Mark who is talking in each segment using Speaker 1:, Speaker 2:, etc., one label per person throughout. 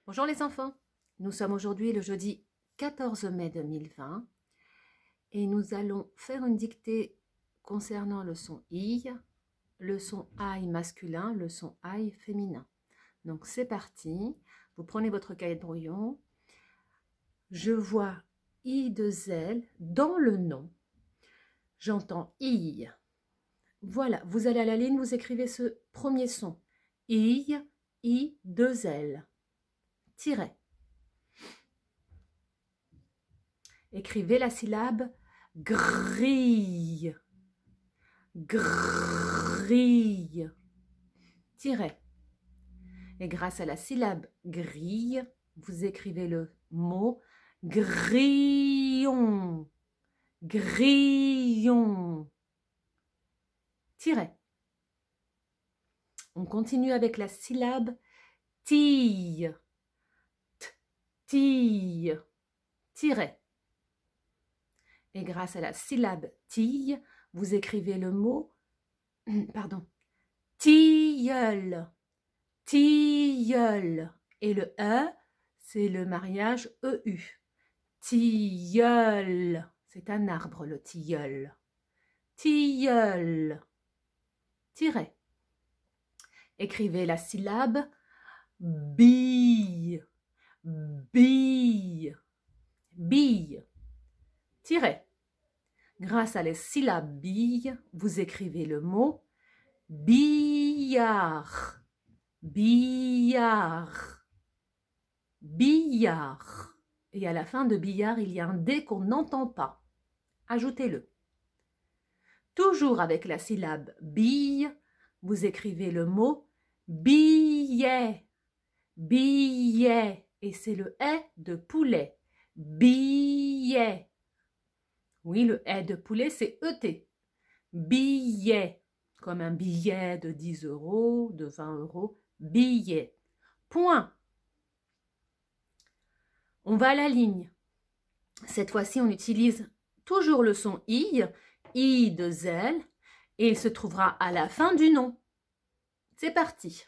Speaker 1: Bonjour les enfants, nous sommes aujourd'hui le jeudi 14 mai 2020 et nous allons faire une dictée concernant le son I, le son I masculin, le son I féminin. Donc c'est parti, vous prenez votre cahier de brouillon, je vois I de L dans le nom, j'entends I. Voilà, vous allez à la ligne, vous écrivez ce premier son, I, I, L, tiret. Écrivez la syllabe grille, grille, tiret. Et grâce à la syllabe grille, vous écrivez le mot grillon, grillon, tiret. On continue avec la syllabe tille, tille, tiret. Et grâce à la syllabe tille, vous écrivez le mot, tilleul, tilleul. Et le E, c'est le mariage EU. Tilleul, c'est un arbre le tilleul. Tilleul, tiret. Écrivez la syllabe bille, bille, bille. Tiret. Grâce à la syllabe bille, vous écrivez le mot billard, billard, billard. Et à la fin de billard, il y a un D qu'on n'entend pas. Ajoutez-le. Toujours avec la syllabe bille, vous écrivez le mot billet, billet. Et c'est le « est » de poulet. Billet. Oui, le « est » de poulet, c'est ET. Billet, comme un billet de 10 €, de 20 €. Billet. Point. On va à la ligne. Cette fois-ci, on utilise toujours le son I de L, et il se trouvera à la fin du nom. C'est parti.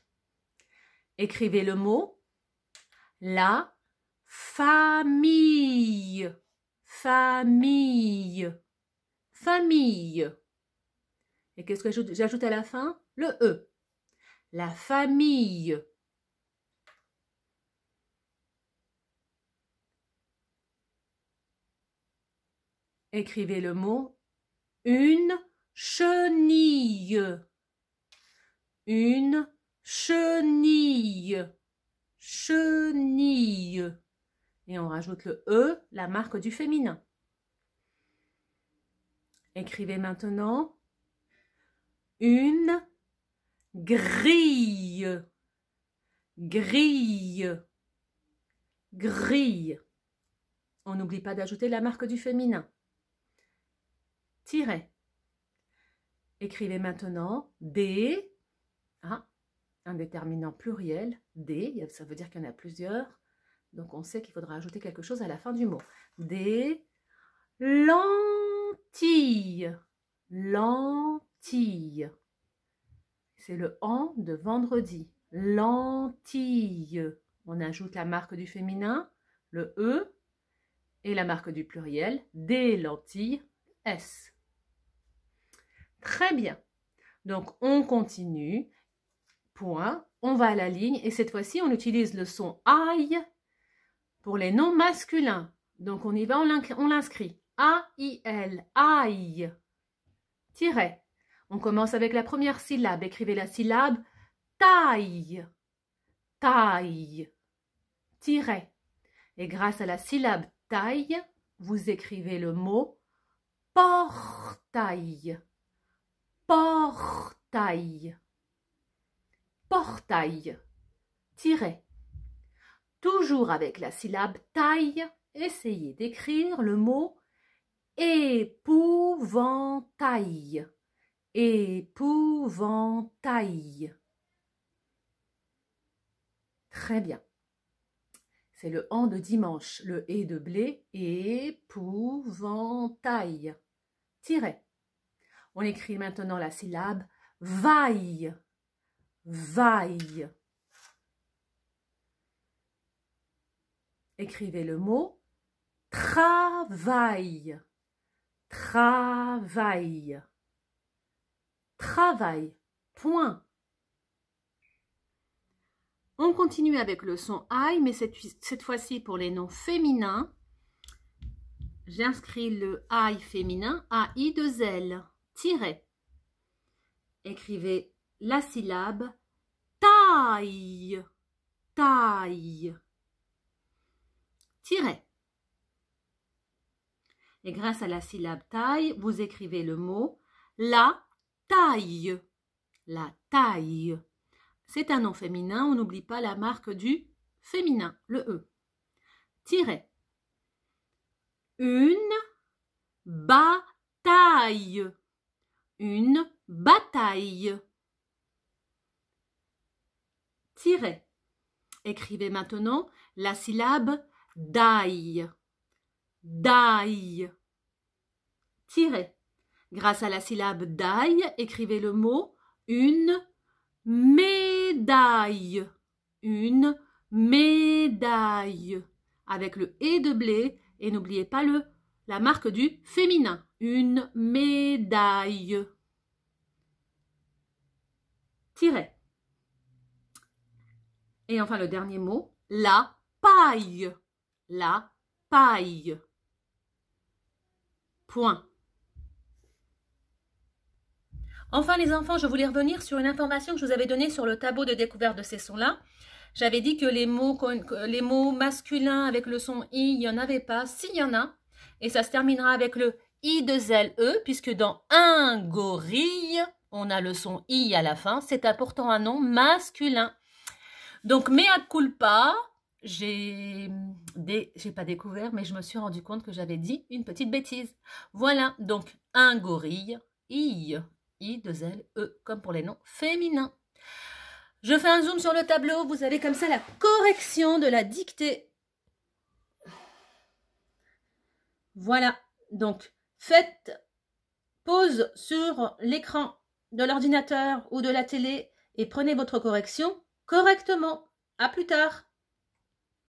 Speaker 1: Écrivez le mot la famille. Famille, famille. Et qu'est-ce que j'ajoute à la fin? Le E. La famille. Écrivez le mot une chenille. Une chenille. Chenille. Et on rajoute le E, la marque du féminin. Écrivez maintenant une grille, grille, grille. On n'oublie pas d'ajouter la marque du féminin. Tiret. Écrivez maintenant des, un déterminant pluriel, des, ça veut dire qu'il y en a plusieurs. Donc, on sait qu'il faudra ajouter quelque chose à la fin du mot. Des lentilles. Lentilles. C'est le « en » de vendredi. Lentilles. On ajoute la marque du féminin, le E, et la marque du pluriel, des lentilles, S. Très bien. Donc, on continue. Point. On va à la ligne. Et cette fois-ci, on utilise le son « aïe » pour les noms masculins. Donc, on y va, on l'inscrit. A-I-L, aïe. Tiret. On commence avec la première syllabe. Écrivez la syllabe taille. Taille. Tiret. Et grâce à la syllabe taille, vous écrivez le mot portail. Portail. Portail. Tiret. Toujours avec la syllabe taille, essayez d'écrire le mot épouvantail. Épouvantail. Très bien. C'est le « en » de dimanche, le « et » de blé, épouvantail. Tiret. On écrit maintenant la syllabe vaille. Vaille. écrivez le mot travail. Travail. Travail. Point. On continue avec le son I, mais cette fois-ci pour les noms féminins. J'inscris le I féminin, A-I-2-L, tiret. Écrivez la syllabe taille, taille, tiret. Et grâce à la syllabe taille, vous écrivez le mot la taille, la taille. C'est un nom féminin, on n'oublie pas la marque du féminin, le E. Tiret. Une bataille, une bataille. Tiret. Écrivez maintenant la syllabe daille, daille. Tiret. Grâce à la syllabe daille, écrivez le mot une médaille, une médaille, avec le « et » de blé, et n'oubliez pas la marque du féminin, une médaille. Tiret. Et enfin le dernier mot, la paille, la paille. Point. Enfin les enfants, je voulais revenir sur une information que je vous avais donnée sur le tableau de découverte de ces sons-là. J'avais dit que les mots masculins avec le son I, il n'y en avait pas. S'il y en a, et ça se terminera avec le I-2-L-E, puisque dans un gorille, on a le son I à la fin. C'est pourtant un nom masculin. Donc, mea culpa, j'ai pas découvert, mais je me suis rendu compte que j'avais dit une petite bêtise. Voilà, donc un gorille, I-2-L-E, comme pour les noms féminins. Je fais un zoom sur le tableau, vous avez comme ça la correction de la dictée. Voilà, donc faites pause sur l'écran de l'ordinateur ou de la télé et prenez votre correction correctement. À plus tard.